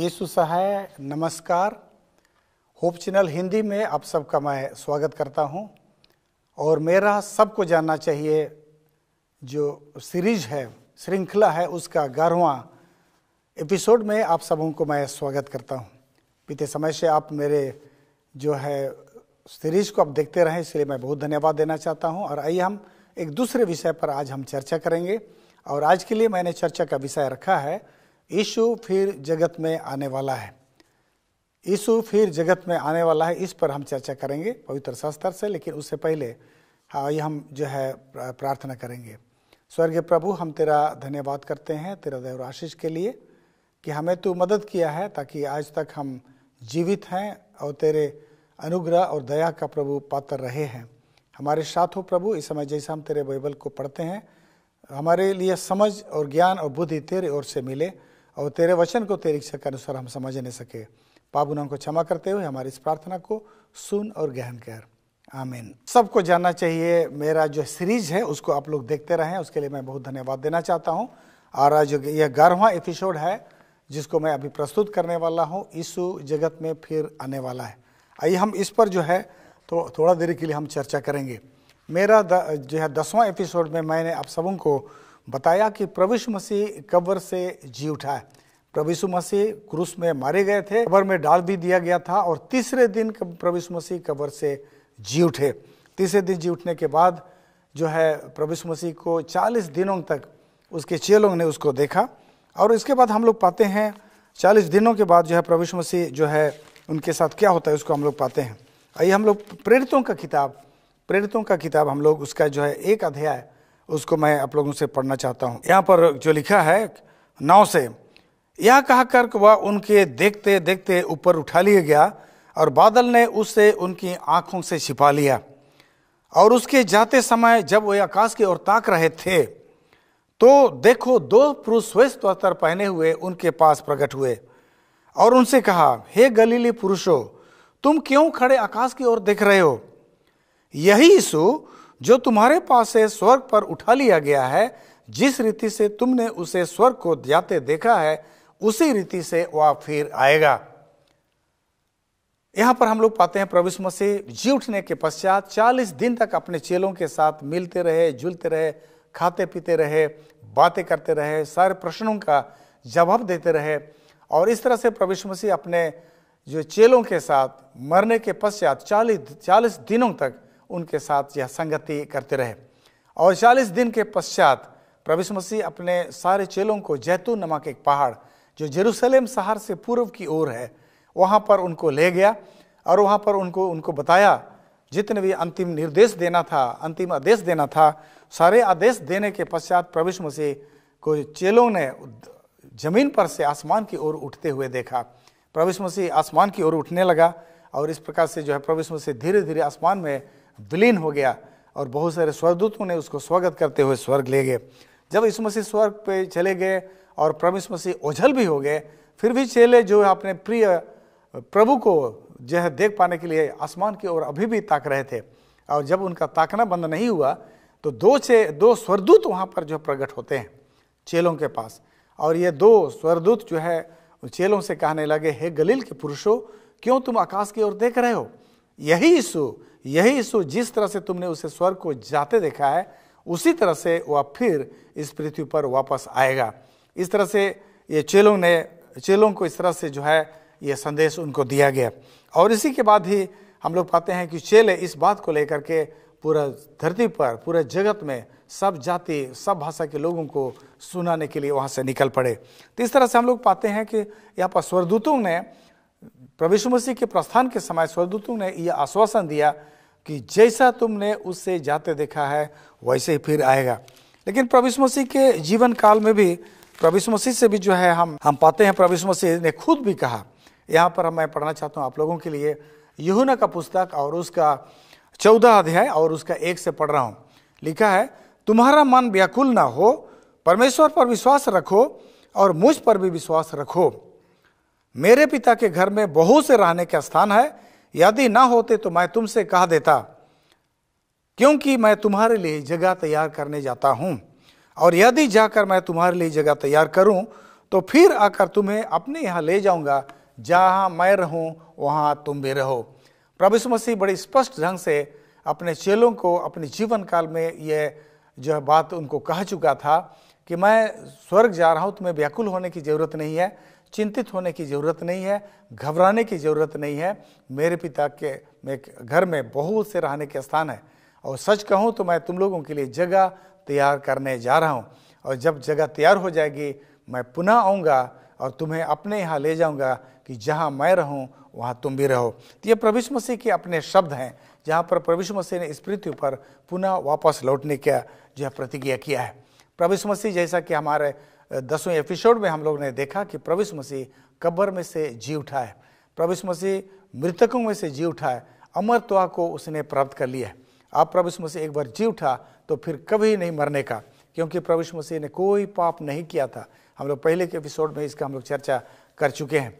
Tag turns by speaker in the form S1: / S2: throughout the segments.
S1: यीशु सहाय नमस्कार। Hope channel Hindi में आप सबका मैं स्वागत करता हूं। और मेरा सबको जानना चाहिए जो सीरीज है, श्रृंखला है, उसका 11वां एपिसोड में आप सबों को मैं स्वागत करता हूं। बीते समय से आप मेरे जो है सीरीज को आप देखते रहें, इसलिए मैं बहुत धन्यवाद देना चाहता हूं। और आइए हम एक दूसरे विषय पर आज हम चर्चा करेंगे। और आज के लिए मैंने चर्चा का विषय रखा है, यीशु फिर जगत में आने वाला है। यीशु फिर जगत में आने वाला है, इस पर हम चर्चा करेंगे पवित्र शास्त्र से। लेकिन उससे पहले ये हम जो है प्रार्थना करेंगे। स्वर्गीय प्रभु, हम तेरा धन्यवाद करते हैं तेरा दया आशीष के लिए कि हमें तू मदद किया है ताकि आज तक हम जीवित हैं और तेरे अनुग्रह और दया का प्रभु पात्र रहे हैं। हमारे साथ हो प्रभु। इस समय जैसा हम तेरे बाइबल को पढ़ते हैं, हमारे लिए समझ और ज्ञान और बुद्धि तेरे ओर से मिले और तेरे वचन को तेरी इच्छा के अनुसार हम समझ नहीं सके। पाप गुनाहों को क्षमा करते हुए हमारी इस प्रार्थना को सुन और ग्रहण कर, आमीन। सबको जानना चाहिए मेरा जो सीरीज है उसको आप लोग देखते रहें, उसके लिए मैं बहुत धन्यवाद देना चाहता हूं। और आज यह 11वां एपिसोड है जिसको मैं अभी प्रस्तुत करने वाला हूं, यीशु जगत में फिर आने वाला है। आइए हम इस पर जो है तो थोड़ा देर के लिए हम चर्चा करेंगे। मेरा जो है 10वां एपिसोड में मैंने आप सबों को बताया कि प्रभु यीशु मसीह कब्र से जी उठा है। प्रभु यीशु मसीह क्रूस में मारे गए थे, कब्र में डाल भी दिया गया था और तीसरे दिन प्रभु यीशु मसीह कब्र से जी उठे। तीसरे दिन जी उठने के बाद जो है प्रभु यीशु मसीह को 40 दिनों तक उसके चेलों ने उसको देखा। और इसके बाद हम लोग पाते हैं 40 दिनों के बाद जो है प्रभु यीशु मसीह जो है उनके साथ क्या होता है उसको हम लोग पाते हैं। आइए हम लोग प्रेरितों का किताब हम लोग उसका जो है 1 अध्याय उसको मैं आप लोगों से पढ़ना चाहता हूँ। यहाँ पर जो लिखा है 9 से, यह कहकर वह उनके देखते देखते ऊपर उठा लिया गया और बादल ने उससे उनकी आंखों से छिपा लिया। और उसके जाते समय जब वे आकाश की ओर ताक रहे थे तो देखो 2 पुरुष श्वेत वस्त्र पहने हुए उनके पास प्रकट हुए और उनसे कहा, हे गलीली पुरुषों, तुम क्यों खड़े आकाश की ओर देख रहे हो? यही यीशु जो तुम्हारे पास से स्वर्ग पर उठा लिया गया है, जिस रीति से तुमने उसे स्वर्ग को जाते देखा है, उसी रीति से वह फिर आएगा। यहां पर हम लोग पाते हैं प्रभु यीशु मसीह जी उठने के पश्चात 40 दिन तक अपने चेलों के साथ मिलते रहे, जुलते रहे, खाते पीते रहे, बातें करते रहे, सारे प्रश्नों का जवाब देते रहे। और इस तरह से प्रभु यीशु मसीह अपने जो चेलों के साथ मरने के पश्चात 40 दिनों तक उनके साथ यह संगति करते रहे। और 40 दिन के पश्चात प्रभु यीशु मसीह अपने सारे चेलों को जैतून नामक एक पहाड़ जो यरूशलेम शहर से पूर्व की ओर है, वहाँ पर उनको ले गया और वहाँ पर उनको बताया जितने भी अंतिम निर्देश देना था, अंतिम आदेश देना था। सारे आदेश देने के पश्चात प्रभु यीशु मसीह को चेलों ने जमीन पर से आसमान की ओर उठते हुए देखा। प्रभु यीशु मसीह आसमान की ओर उठने लगा और इस प्रकार से जो है प्रभु यीशु मसीह धीरे धीरे आसमान में विलीन हो गया और बहुत सारे स्वर्गदूतों ने उसको स्वागत करते हुए स्वर्ग ले गए। जब यीशु मसीह स्वर्ग पे चले गए और प्रभु यीशु मसीह ओझल भी हो गए, फिर भी चेले जो है अपने प्रिय प्रभु को जो है देख पाने के लिए आसमान की ओर अभी भी ताक रहे थे। और जब उनका ताकना बंद नहीं हुआ तो 2 स्वर्गदूत वहाँ पर जो प्रकट होते हैं चेलों के पास। और ये 2 स्वर्गदूत जो है चेलों से कहने लगे, हे गलील के पुरुषों, क्यों तुम आकाश की ओर देख रहे हो? यही यीशु जिस तरह से तुमने उसे स्वर्ग को जाते देखा है, उसी तरह से वह फिर इस पृथ्वी पर वापस आएगा। इस तरह से ये चेलों को इस तरह से जो है ये संदेश उनको दिया गया। और इसी के बाद ही हम लोग पाते हैं कि चेले इस बात को लेकर के पूरा धरती पर, पूरे जगत में सब जाति, सब भाषा के लोगों को सुनाने के लिए वहाँ से निकल पड़े। तो इस तरह से हम लोग पाते हैं कि यहाँ पर स्वर्गदूतों ने प्रभु यीशु मसीह के प्रस्थान के समय स्वर्गदूतों ने यह आश्वासन दिया कि जैसा तुमने उससे जाते देखा है वैसे ही फिर आएगा। लेकिन प्रभु यीशु मसीह के जीवन काल में भी प्रभु यीशु मसीह से भी जो है हम पाते हैं प्रभु यीशु मसीह ने खुद भी कहा। यहाँ पर मैं पढ़ना चाहता हूँ आप लोगों के लिए यूहन्ना का पुस्तक और उसका 14 अध्याय और उसका 1 से पढ़ रहा हूँ। लिखा है, तुम्हारा मन व्याकुल ना हो, परमेश्वर पर विश्वास रखो और मुझ पर भी विश्वास रखो। मेरे पिता के घर में बहुत से रहने का स्थान है, यदि ना होते तो मैं तुमसे कह देता, क्योंकि मैं तुम्हारे लिए जगह तैयार करने जाता हूँ। और यदि जाकर मैं तुम्हारे लिए जगह तैयार करूँ तो फिर आकर तुम्हें अपने यहाँ ले जाऊंगा, जहाँ मैं रहूं वहाँ तुम भी रहो। प्रभु यीशु मसीह बड़ी स्पष्ट ढंग से अपने चेलों को अपने जीवन काल में यह जो है बात उनको कह चुका था कि मैं स्वर्ग जा रहा हूँ, तुम्हें व्याकुल होने की ज़रूरत नहीं है, चिंतित होने की ज़रूरत नहीं है, घबराने की ज़रूरत नहीं है। मेरे पिता के घर में बहुत से रहने के स्थान है, और सच कहूँ तो मैं तुम लोगों के लिए जगह तैयार करने जा रहा हूँ, और जब जगह तैयार हो जाएगी मैं पुनः आऊँगा और तुम्हें अपने यहाँ ले जाऊँगा कि जहाँ मैं रहूँ वहाँ तुम भी रहो। तो ये प्रभु यीशु मसीह के अपने शब्द हैं, जहाँ पर प्रभु यीशु मसीह ने इस पृथ्वी पर पुनः वापस लौटने का जो है प्रतिज्ञा किया है। प्रभु यीशु मसीह, जैसा कि हमारे 10वें एपिसोड में हम लोग ने देखा कि प्रभु यीशु मसीह कब्र में से जी उठा है, प्रभु यीशु मसीह मृतकों में से जी उठा है, अमरत्व को उसने प्राप्त कर लिया है। अब प्रभु यीशु मसीह एक बार जी उठा तो फिर कभी नहीं मरने का, क्योंकि प्रभु यीशु मसीह ने कोई पाप नहीं किया था। हम लोग पहले के एपिसोड में इसका हम लोग चर्चा कर चुके हैं।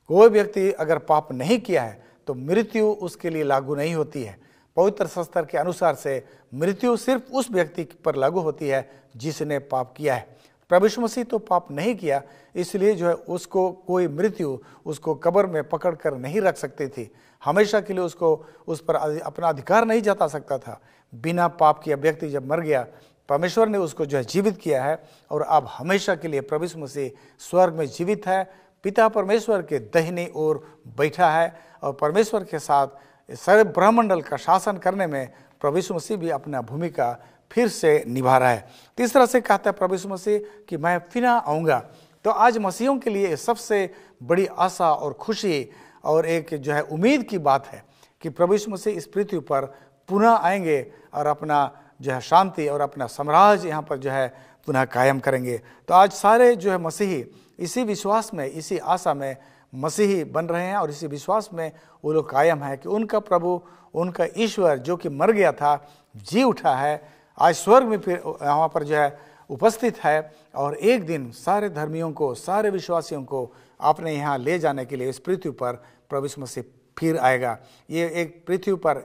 S1: कोई व्यक्ति अगर पाप नहीं किया है तो मृत्यु उसके लिए लागू नहीं होती है। पवित्र शास्त्र के अनुसार से मृत्यु सिर्फ उस व्यक्ति पर लागू होती है जिसने पाप किया है। प्रभु यीशु मसीह तो पाप नहीं किया, इसलिए जो है उसको कोई मृत्यु उसको कब्र में पकड़ कर नहीं रख सकती थी, हमेशा के लिए उसको उस पर अपना अधिकार नहीं जता सकता था। बिना पाप किया व्यक्ति जब मर गया, परमेश्वर ने उसको जो है जीवित किया है, और अब हमेशा के लिए प्रभु यीशु मसीह स्वर्ग में जीवित है, पिता परमेश्वर के दाहिनी ओर बैठा है, और परमेश्वर के साथ सारे ब्रह्मंडल का शासन करने में प्रभु यीशु मसीह भी अपना भूमिका फिर से निभा रहा है। तीसरा से कहता है प्रभु यीशु मसीह कि मैं फिर आऊँगा। तो आज मसीहियों के लिए सबसे बड़ी आशा और खुशी और एक जो है उम्मीद की बात है कि प्रभु यीशु मसीह इस पृथ्वी पर पुनः आएंगे और अपना जो है शांति और अपना साम्राज्य यहाँ पर जो है पुनः कायम करेंगे। तो आज सारे जो है मसीही इसी विश्वास में, इसी आशा में मसीही बन रहे हैं, और इसी विश्वास में वो लोग कायम है कि उनका प्रभु, उनका ईश्वर जो कि मर गया था, जी उठा है, आज स्वर्ग में फिर वहाँ पर जो है उपस्थित है, और एक दिन सारे धर्मियों को, सारे विश्वासियों को अपने यहाँ ले जाने के लिए इस पृथ्वी पर प्रभु यीशु मसीह फिर आएगा। ये एक पृथ्वी पर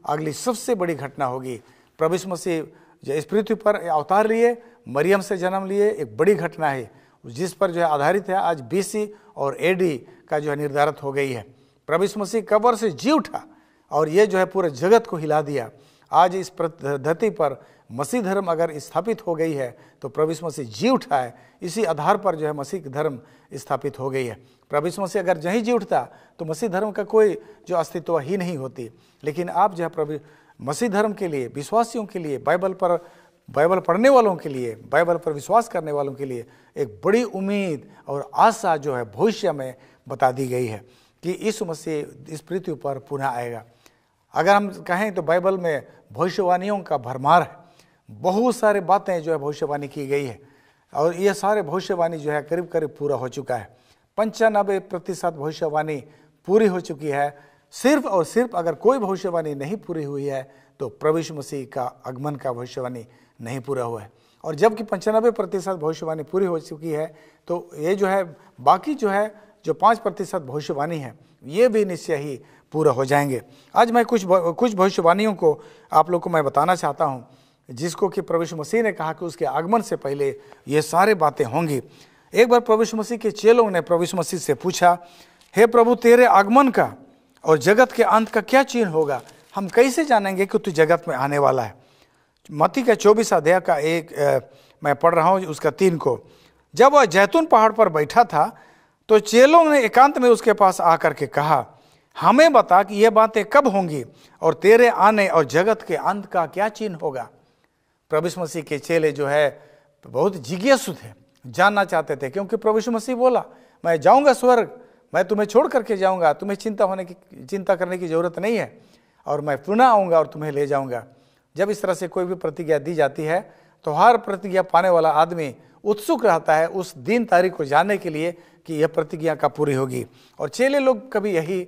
S1: अगली सबसे बड़ी घटना होगी। प्रभु यीशु मसीह जो इस पृथ्वी पर अवतार लिए, मरियम से जन्म लिए, एक बड़ी घटना है जिस पर जो है आधारित है आज BC और AD का जो है निर्धारित हो गई है। प्रभु यीशु मसीह कब्र से जी उठा और ये जो है पूरे जगत को हिला दिया। आज इस धरती पर मसीह धर्म अगर स्थापित हो गई है तो प्रभु यीशु मसीह जी उठा है, इसी आधार पर जो है मसीह धर्म स्थापित हो गई है। प्रभु यीशु मसीह अगर नहीं जी उठता तो मसीह धर्म का कोई जो अस्तित्व ही नहीं होती। लेकिन आप जो है प्रभु मसीह धर्म के लिए, विश्वासियों के लिए, बाइबल पढ़ने वालों के लिए, बाइबल पर विश्वास करने वालों के लिए एक बड़ी उम्मीद और आशा जो है भविष्य में बता दी गई है कि यीशु मसीह इस पृथ्वी पर पुनः आएगा। अगर हम कहें तो बाइबल में भविष्यवाणियों का भरमार है, बहुत सारे बातें जो है भविष्यवाणी की गई है, और ये सारे भविष्यवाणी जो है करीब करीब पूरा हो चुका है। 95% भविष्यवाणी पूरी हो चुकी है। सिर्फ और सिर्फ अगर कोई भविष्यवाणी नहीं पूरी हुई है तो प्रभु यीशु मसीह का आगमन का भविष्यवाणी नहीं पूरा हुआ है। और जबकि 95% भविष्यवाणी पूरी हो चुकी है तो ये जो है बाकी जो 5% भविष्यवाणी है ये भी निश्चय ही पूरा हो जाएंगे। आज मैं कुछ भविष्यवाणियों को आप लोग को मैं बताना चाहता हूँ, जिसको कि प्रभु यीशु मसीह ने कहा कि उसके आगमन से पहले ये सारे बातें होंगी। एक बार प्रभु यीशु मसीह के चेलों ने प्रभु यीशु मसीह से पूछा, हे प्रभु, तेरे आगमन का और जगत के अंत का क्या चिन्ह होगा? हम कैसे जानेंगे कि तू जगत में आने वाला है? मत्ती का 24 अध्याय का मैं पढ़ रहा हूँ उसका 3 को। जब वह जैतून पहाड़ पर बैठा था तो चेलों ने एकांत में उसके पास आकर के कहा, हमें बता कि ये बातें कब होंगी और तेरे आने और जगत के अंत का क्या चिन्ह होगा? प्रभु यीशु मसीह के चेले जो है बहुत जिज्ञासु थे, जानना चाहते थे, क्योंकि प्रभु यीशु मसीह बोला, मैं जाऊंगा स्वर्ग, मैं तुम्हें छोड़ करके जाऊंगा, तुम्हें चिंता करने की जरूरत नहीं है, और मैं पुनः आऊंगा और तुम्हें ले जाऊंगा। जब इस तरह से कोई भी प्रतिज्ञा दी जाती है तो हर प्रतिज्ञा पाने वाला आदमी उत्सुक रहता है उस दिन तारीख को जानने के लिए कि यह प्रतिज्ञा कब पूरी होगी। और चेले लोग कभी यही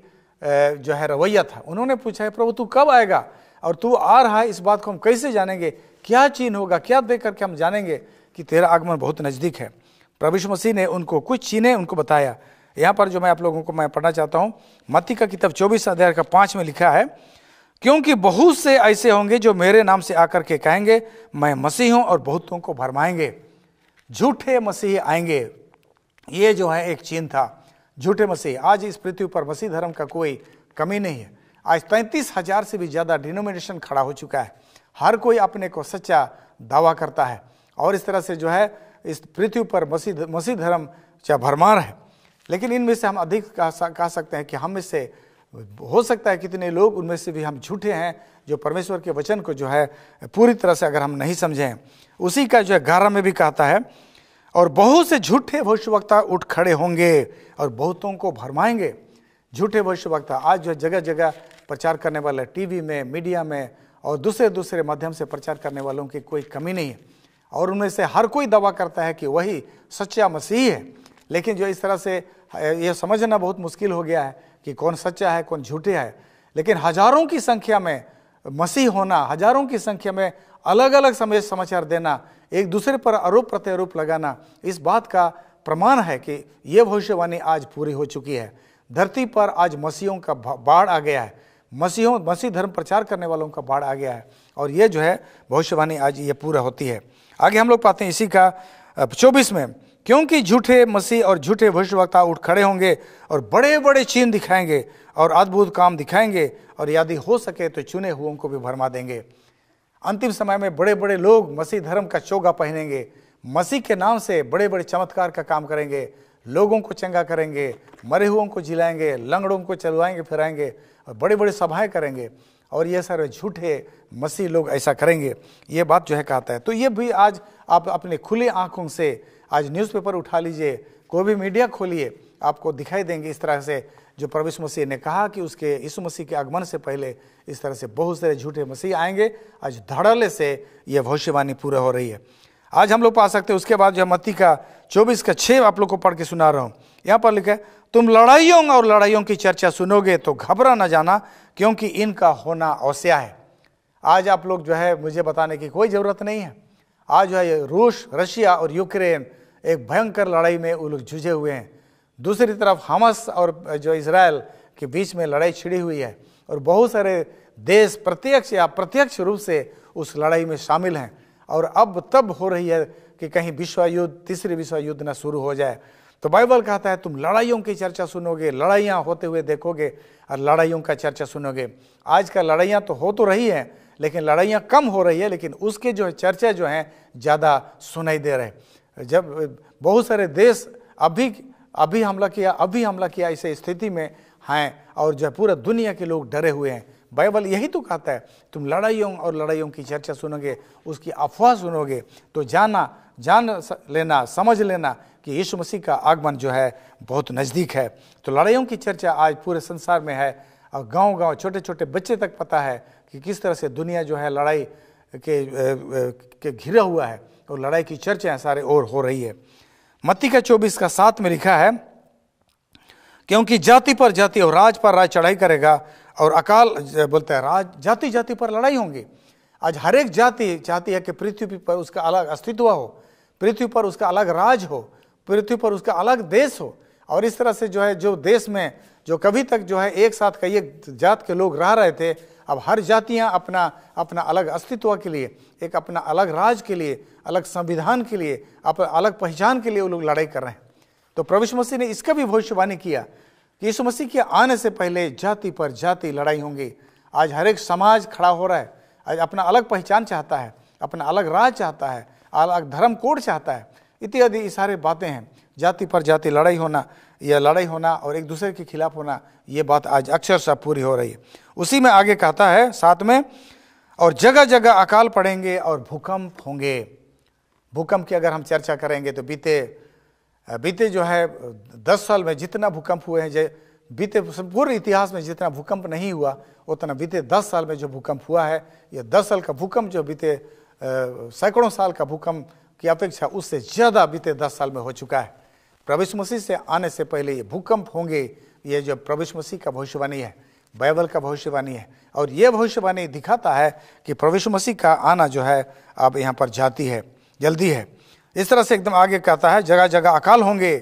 S1: जो है रवैया था। उन्होंने पूछा है, प्रभु तू कब आएगा और तू आ रहा है, इस बात को हम कैसे जानेंगे? क्या चिन्ह होगा? क्या देख करके हम जानेंगे कि तेरा आगमन बहुत नजदीक है? प्रभु यीशु मसीह ने उनको कुछ चिन्ह उनको बताया। यहाँ पर जो मैं आप लोगों को मैं पढ़ना चाहता हूँ, मत्ती का किताब 24 अध्याय का 5 में लिखा है, क्योंकि बहुत से ऐसे होंगे जो मेरे नाम से आकर के कहेंगे मैं मसीह हूं और बहुतों को भरमाएंगे। झूठे मसीह आएंगे, ये जो है एक चिन्ह था झूठे मसीह। आज इस पृथ्वी पर मसीह धर्म का कोई कमी नहीं है। आज 33,000 से भी ज़्यादा डिनोमिनेशन खड़ा हो चुका है। हर कोई अपने को सच्चा दावा करता है और इस तरह से जो है इस पृथ्वी पर मसीह धर्म चाहे भरमार है। लेकिन इनमें से हम अधिक कह सकते हैं कि हम में से हो सकता है कितने लोग उनमें से भी हम झूठे हैं, जो परमेश्वर के वचन को जो है पूरी तरह से अगर हम नहीं समझें। उसी का जो है 11 में भी कहता है, और बहुत से झूठे भविष्यवक्ता उठ खड़े होंगे और बहुतों को भरमाएंगे। झूठे भविष्यवक्ता आज जो जगह जगह प्रचार करने वाले, टीवी में, मीडिया में और दूसरे माध्यम से प्रचार करने वालों की कोई कमी नहीं है। और उनमें से हर कोई दावा करता है कि वही सच्चा मसीह है। लेकिन जो इस तरह से यह समझना बहुत मुश्किल हो गया है कि कौन सच्चा है कौन झूठे है। लेकिन हजारों की संख्या में मसीह होना, हजारों की संख्या में अलग अलग समाचार देना, एक दूसरे पर आरोप प्रत्यारोप लगाना, इस बात का प्रमाण है कि यह भविष्यवाणी आज पूरी हो चुकी है। धरती पर आज मसीहों का बाढ़ आ गया है, मसीह धर्म प्रचार करने वालों का बाढ़ आ गया है और ये जो है भविष्यवाणी आज ये पूरा होती है। आगे हम लोग पाते हैं इसी का 24 में, क्योंकि झूठे मसीह और झूठे भविष्यवक्ता उठ खड़े होंगे और बड़े बड़े चिन्ह दिखाएंगे और अद्भुत काम दिखाएंगे और यदि हो सके तो चुने हुओं को भी भरमा देंगे। अंतिम समय में बड़े बड़े लोग मसीह धर्म का चोगा पहनेंगे, मसीह के नाम से बड़े बड़े चमत्कार का काम करेंगे, लोगों को चंगा करेंगे, मरे हुओं को जिलाएंगे, लंगड़ों को चलवाएंगे फिराएंगे और बड़े बड़े सभाएं करेंगे। और ये सारे झूठे मसीह लोग ऐसा करेंगे, ये बात जो है कहता है। तो ये भी आज आप अपने खुली आंखों से आज न्यूज़पेपर उठा लीजिए, कोई भी मीडिया खोलिए, आपको दिखाई देंगे इस तरह से जो प्रभु यीशु मसीह ने कहा कि उसके यीशु मसीह के आगमन से पहले इस तरह से बहुत सारे झूठे मसीह आएंगे। आज धड़ल्ले से यह भविष्यवाणी पूरा हो रही है। आज हम लोग पा सकते हैं। उसके बाद जो मत्ती का 24:6 आप लोग को पढ़ के सुना रहा हूँ। यहाँ पर लिखा है, तुम लड़ाइयों और लड़ाइयों की चर्चा सुनोगे तो घबरा न जाना, क्योंकि इनका होना अवश्य है। आज आप लोग जो है मुझे बताने की कोई ज़रूरत नहीं है। आज जो है रूस, रशिया और यूक्रेन एक भयंकर लड़ाई में वो लोग जुझे हुए हैं। दूसरी तरफ हमास और जो इजराइल के बीच में लड़ाई छिड़ी हुई है और बहुत सारे देश प्रत्यक्ष या अप्रत्यक्ष रूप से उस लड़ाई में शामिल हैं। और अब तब हो रही है कि कहीं विश्व युद्ध, तीसरी विश्व युद्ध न शुरू हो जाए। तो बाइबल कहता है तुम लड़ाइयों की चर्चा सुनोगे, लड़ाइयाँ होते हुए देखोगे और लड़ाइयों का चर्चा सुनोगे। आज का लड़ाइयाँ तो हो तो रही हैं, लेकिन लड़ाइयाँ कम हो रही है, लेकिन उसके जो है चर्चा जो हैं ज़्यादा सुनाई दे रहे। जब बहुत सारे देश अभी हमला किया ऐसे स्थिति में हैं और जो पूरा दुनिया के लोग डरे हुए हैं। बाइबल यही तो कहता है तुम लड़ाइयों और लड़ाइयों की चर्चा सुनोगे, उसकी अफवाह सुनोगे तो जान लेना, समझ लेना कि यीशु मसीह का आगमन जो है बहुत नज़दीक है। तो लड़ाइयों की चर्चा आज पूरे संसार में है और गांव-गांव, छोटे छोटे बच्चे तक पता है कि किस तरह से दुनिया जो है लड़ाई के घिरा हुआ है और लड़ाई की चर्चा सारे और हो रही है। मत्ती का 24:7 में लिखा है, क्योंकि जाति पर जाति और राज पर राज चढ़ाई करेगा और अकाल बोलता है जाति जाति पर लड़ाई होंगी। आज हर एक जाति चाहती है कि पृथ्वी पर उसका अलग अस्तित्व हो, पृथ्वी पर उसका अलग राज हो, पृथ्वी पर उसका अलग देश हो। और इस तरह से जो है जो देश में जो कभी तक जो है एक साथ कई जात के लोग रह रहे थे, अब हर जातियां अपना अलग अस्तित्व के लिए, एक अपना अलग राज के लिए, अलग संविधान के लिए, अपना अलग पहचान के लिए वो लोग लड़ाई कर रहे हैं। तो प्रभु यीशु मसीह ने इसका भी भविष्यवाणी किया कि यीशु मसीह के आने से पहले जाति पर जाति लड़ाई होंगी। आज हर एक समाज खड़ा हो रहा है, आज अपना अलग पहचान चाहता है, अपना अलग राज चाहता है, अलग धर्म कोड चाहता है, इत्यादि ये सारे बातें हैं। जाति पर जाति लड़ाई होना और एक दूसरे के खिलाफ होना, ये बात आज अक्षरशः पूरी हो रही है। उसी में आगे कहता है 7 में, और जगह जगह अकाल पड़ेंगे और भूकंप होंगे। भूकंप की अगर हम चर्चा करेंगे तो बीते जो है 10 साल में जितना भूकंप हुए हैं, बीते पूरे इतिहास में जितना भूकंप नहीं हुआ उतना बीते 10 साल में जो भूकंप हुआ है, ये 10 साल का भूकंप जो बीते सैकड़ों साल का भूकंप की अपेक्षा उससे ज़्यादा बीते 10 साल में हो चुका है। प्रभु यीशु मसीह से आने से पहले ये भूकंप होंगे, ये जो प्रभु यीशु मसीह का भविष्यवाणी है, बाइबल का भविष्यवाणी है। और ये भविष्यवाणी दिखाता है कि प्रभु यीशु मसीह का आना जो है अब यहाँ पर जल्दी है। इस तरह से एकदम आगे कहता है जगह जगह अकाल होंगे।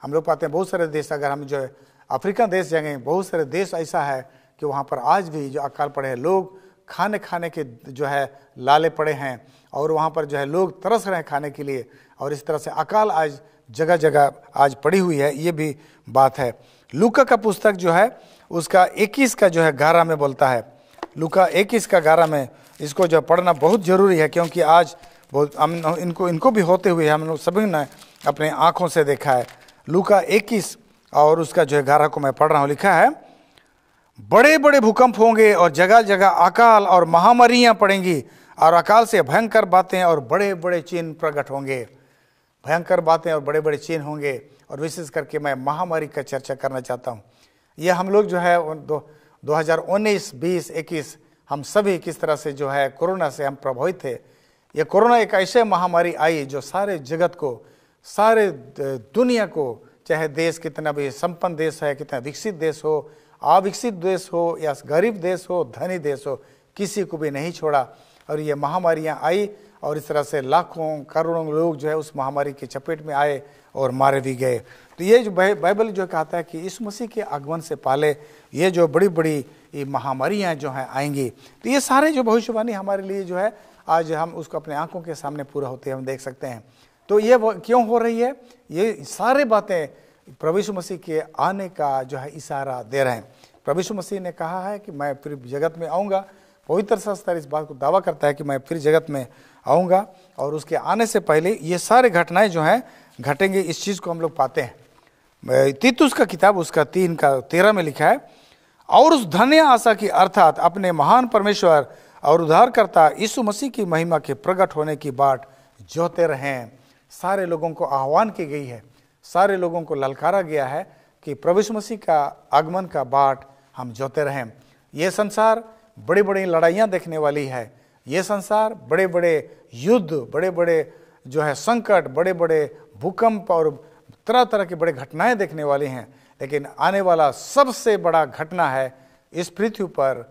S1: हम लोग पाते हैं बहुत सारे देश, अगर हम जो है अफ्रीका देश जाएंगे, बहुत सारे देश ऐसा है कि वहाँ पर आज भी जो अकाल पड़े हैं, लोग खाने के जो है लाले पड़े हैं और वहाँ पर जो है लोग तरस रहे हैं खाने के लिए। और इस तरह से अकाल आज जगह जगह आज पड़ी हुई है, ये भी बात है। लूका का पुस्तक जो है उसका 21 का जो है 11 में बोलता है, लूका 21 का 11 में इसको जो पढ़ना बहुत जरूरी है, क्योंकि आज बहुत हम इनको भी होते हुए हम लोग सभी ने अपने आंखों से देखा है। लूका 21 और उसका जो है 11 को मैं पढ़ रहा हूँ। लिखा है, बड़े बड़े भूकंप होंगे और जगह जगह अकाल और महामारियां पड़ेंगी और अकाल से भयंकर बातें और बड़े बड़े चिन्ह प्रकट होंगे। भयंकर बातें और बड़े बड़े चिन्ह होंगे, और विशेष करके मैं महामारी का चर्चा करना चाहता हूँ। ये हम लोग जो है 2019, 20, 21 हम सभी किस तरह से जो है कोरोना से हम प्रभावित थे। ये कोरोना एक ऐसे महामारी आई जो सारे जगत को, सारे दुनिया को, चाहे देश कितना भी संपन्न देश है, कितना विकसित देश हो, अविकसित देश हो या गरीब देश हो, धनी देश हो, किसी को भी नहीं छोड़ा। और ये महामारियां आई और इस तरह से लाखों करोड़ों लोग जो है उस महामारी के चपेट में आए और मारे भी गए। तो ये जो बाइबल जो कहता है कि यीशु मसीह के आगमन से पहले ये जो बड़ी बड़ी ये महामारियां जो हैं आएंगी, तो ये सारे जो भविष्यवाणी हमारे लिए जो है आज हम उसको अपने आंखों के सामने पूरा होते हम देख सकते हैं। तो ये क्यों हो रही है? ये सारे बातें प्रभु यीशु मसीह के आने का जो है इशारा दे रहे हैं। प्रभु यीशु मसीह ने कहा है कि मैं फिर जगत में आऊँगा। पवित्र शास्त्र इस बात को दावा करता है कि मैं फिर जगत में आऊँगा, और उसके आने से पहले ये सारे घटनाएं जो हैं घटेंगे। इस चीज़ को हम लोग पाते हैं। तीतुस का किताब उसका 3 का 13 में लिखा है, और उस धन्य आशा की अर्थात अपने महान परमेश्वर और उद्धारकर्ता यीशु मसीह की महिमा के प्रकट होने की बाट जोते रहें। सारे लोगों को आह्वान की गई है, सारे लोगों को ललकारा गया है कि प्रभु यीशु मसीह का आगमन का बाट हम जोते रहें। ये संसार बड़ी बड़ी लड़ाइयाँ देखने वाली है। ये संसार बड़े बड़े युद्ध, बड़े बड़े जो है संकट, बड़े बड़े भूकंप और तरह तरह की बड़ी घटनाएं देखने वाली हैं। लेकिन आने वाला सबसे बड़ा घटना है इस पृथ्वी पर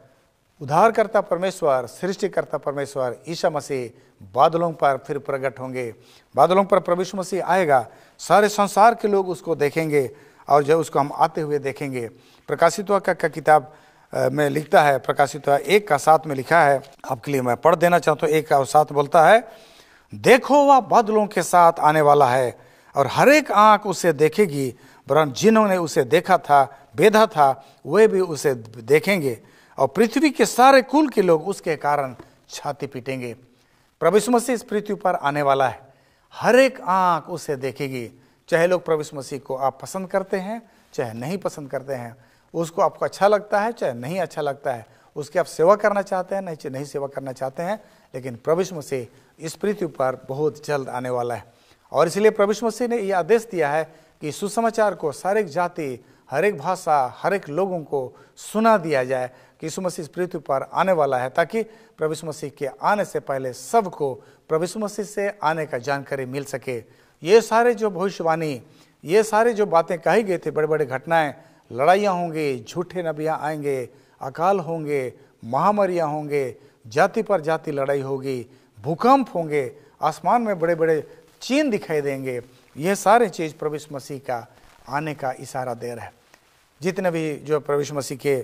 S1: उद्धारकर्ता परमेश्वर, सृष्टिकर्ता परमेश्वर यीशु मसीह बादलों पर फिर प्रकट होंगे। बादलों पर प्रभु यीशु मसीह आएगा, सारे संसार के लोग उसको देखेंगे और जो उसको हम आते हुए देखेंगे। प्रकाशित का किताब में लिखता है, प्रकाशित 1 का 7 में लिखा है, आपके लिए मैं पढ़ देना चाहता हूँ। 1 का 7 बोलता है, देखो वह बादलों के साथ आने वाला है और हर एक आंख उसे देखेगी, वरन जिन्होंने उसे देखा था, बेधा था, वे भी उसे देखेंगे, और पृथ्वी के सारे कुल के लोग उसके कारण छाती पीटेंगे। प्रभु यीशु मसीह इस पृथ्वी पर आने वाला है, हर एक आंख उसे देखेगी। चाहे लोग प्रभु यीशु मसीह को आप पसंद करते हैं, चाहे नहीं पसंद करते हैं, उसको आपको अच्छा लगता है चाहे नहीं अच्छा लगता है, उसकी आप सेवा करना चाहते हैं नहीं सेवा करना चाहते हैं, लेकिन प्रभु यीशु मसीह इस पृथ्वी पर बहुत जल्द आने वाला है। और इसलिए प्रभु यीशु मसीह ने यह आदेश दिया है कि सुसमाचार को हर एक जाति, हर एक भाषा, हर एक लोगों को सुना दिया जाए कि यीशु मसीह इस पृथ्वी पर आने वाला है, ताकि प्रभु यीशु मसीह के आने से पहले सबको प्रभु यीशु मसीह से आने का जानकारी मिल सके। ये सारे जो भविष्यवाणी, ये सारे जो बातें कही गई थी, बड़े बड़े घटनाएं, लड़ाइयाँ होंगी, झूठे नबियाँ आएंगे, अकाल होंगे, महामारियाँ होंगे, जाति पर जाति लड़ाई होगी, भूकंप होंगे, आसमान में बड़े बड़े चिन्ह दिखाई देंगे। ये सारे चीज़ प्रभु यीशु मसीह का आने का इशारा दे रहा है। जितने भी जो प्रभु यीशु मसीह के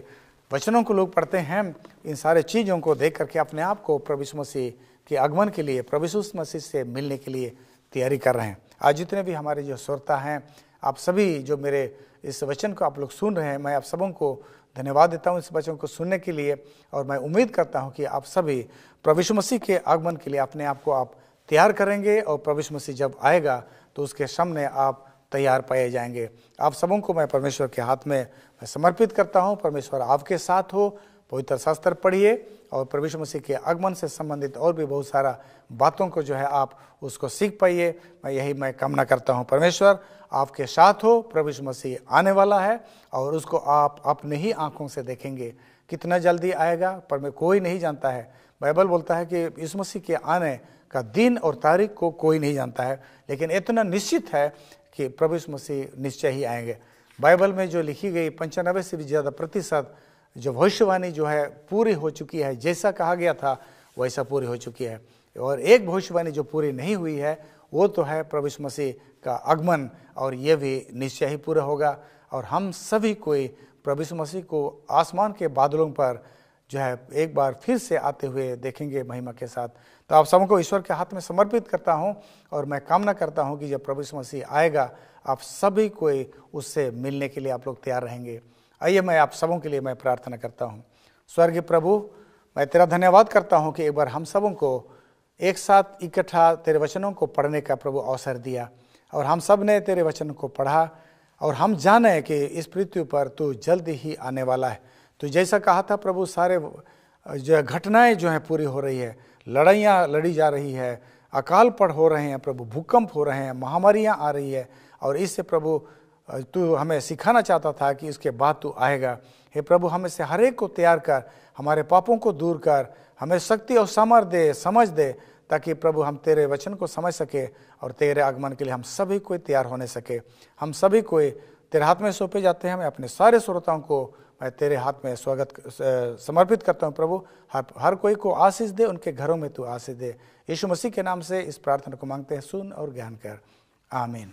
S1: वचनों को लोग पढ़ते हैं, इन सारे चीज़ों को देख करके अपने आप को प्रभु यीशु मसीह के आगमन के लिए, प्रभु यीशु मसीह से मिलने के लिए तैयारी कर रहे हैं। आज जितने भी हमारे जो श्रोता हैं, आप सभी जो मेरे इस वचन को आप लोग सुन रहे हैं, मैं आप सबों को धन्यवाद देता हूं इस वचन को सुनने के लिए। और मैं उम्मीद करता हूं कि आप सभी प्रभु यीशु मसीह के आगमन के लिए अपने आप को आप तैयार करेंगे, और प्रभु यीशु मसीह जब आएगा तो उसके सामने आप तैयार पाए जाएंगे। आप सबों को मैं परमेश्वर के हाथ में मैं समर्पित करता हूं। परमेश्वर आपके साथ हो। पवित्र शास्त्र पढ़िए और प्रभु यीशु मसीह के आगमन से संबंधित और भी बहुत सारा बातों को जो है आप उसको सीख पाइए। मैं कामना करता हूं परमेश्वर आपके साथ हो। प्रभु यीशु मसीह आने वाला है और उसको आप अपने ही आंखों से देखेंगे। कितना जल्दी आएगा पर कोई नहीं जानता है। बाइबल बोलता है कि यीशु मसीह के आने का दिन और तारीख को कोई नहीं जानता है, लेकिन इतना निश्चित है कि प्रभु यीशु मसीह निश्चय ही आएंगे। बाइबल में जो लिखी गई 95 से भी ज़्यादा प्रतिशत जो भविष्यवाणी जो है पूरी हो चुकी है। जैसा कहा गया था वैसा पूरी हो चुकी है। और एक भविष्यवाणी जो पूरी नहीं हुई है वो तो है प्रभु यीशु मसीह का आगमन, और ये भी निश्चय ही पूरा होगा। और हम सभी कोई प्रभु यीशु मसीह को आसमान के बादलों पर जो है एक बार फिर से आते हुए देखेंगे महिमा के साथ। तो आप सबको ईश्वर के हाथ में समर्पित करता हूं और मैं कामना करता हूं कि जब प्रभु यीशु मसीह आएगा आप सभी कोई उससे मिलने के लिए आप लोग तैयार रहेंगे। आइए मैं आप सबों के लिए मैं प्रार्थना करता हूं। स्वर्गीय प्रभु, मैं तेरा धन्यवाद करता हूं कि एक बार हम सबों को एक साथ इकट्ठा तेरे वचनों को पढ़ने का प्रभु अवसर दिया और हम सब ने तेरे वचन को पढ़ा और हम जाने कि इस पृथ्वी पर तू जल्दी ही आने वाला है। तो जैसा कहा था प्रभु, सारे जो घटनाएं जो हैं पूरी हो रही है, लड़ाइयाँ लड़ी जा रही है, अकाल पड़ हो रहे हैं प्रभु, भूकंप हो रहे हैं, महामारियाँ आ रही है और इससे प्रभु तू हमें सिखाना चाहता था कि इसके बाद तू आएगा। हे प्रभु, हमें से हर एक को तैयार कर, हमारे पापों को दूर कर, हमें शक्ति और सामर्थ्य दे, समझ दे, ताकि प्रभु हम तेरे वचन को समझ सके और तेरे आगमन के लिए हम सभी को तैयार होने सके। हम सभी को तेरे हाथ में सौंपे जाते हैं। मैं अपने सारे श्रोताओं को मैं तेरे हाथ में समर्पित करता हूँ प्रभु। हर कोई को आशीष दे, उनके घरों में तू आशीष दे। यीशु मसीह के नाम से इस प्रार्थना को मांगते हैं, सुन और ज्ञान कर, आमीन।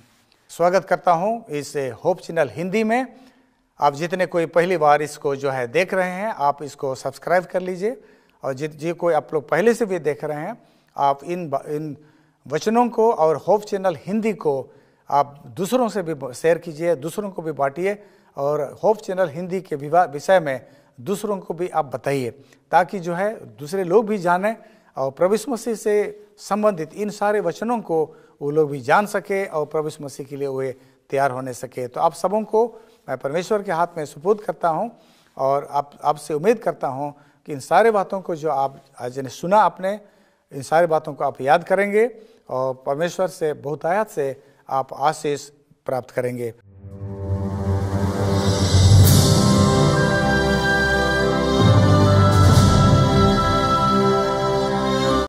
S1: स्वागत करता हूँ इस होप चैनल हिंदी में। आप जितने कोई पहली बार इसको जो है देख रहे हैं, आप इसको सब्सक्राइब कर लीजिए और जी कोई आप लोग पहले से भी देख रहे हैं, आप इन वचनों को और होप चैनल हिंदी को आप दूसरों से भी शेयर कीजिए, दूसरों को भी बांटिए और होप चैनल हिंदी के विषय में दूसरों को भी आप बताइए, ताकि जो है दूसरे लोग भी जानें और प्रभु यीशु मसीह से संबंधित इन सारे वचनों को वो लोग भी जान सके और प्रभु यीशु मसीह के लिए वे तैयार होने सके। तो आप सबों को मैं परमेश्वर के हाथ में सुपुर्द करता हूं और आपसे उम्मीद करता हूं कि इन सारे बातों को जो आप आज ने सुना, आपने इन सारी बातों को आप याद करेंगे और परमेश्वर से बहुतायत से आप आशीष प्राप्त करेंगे।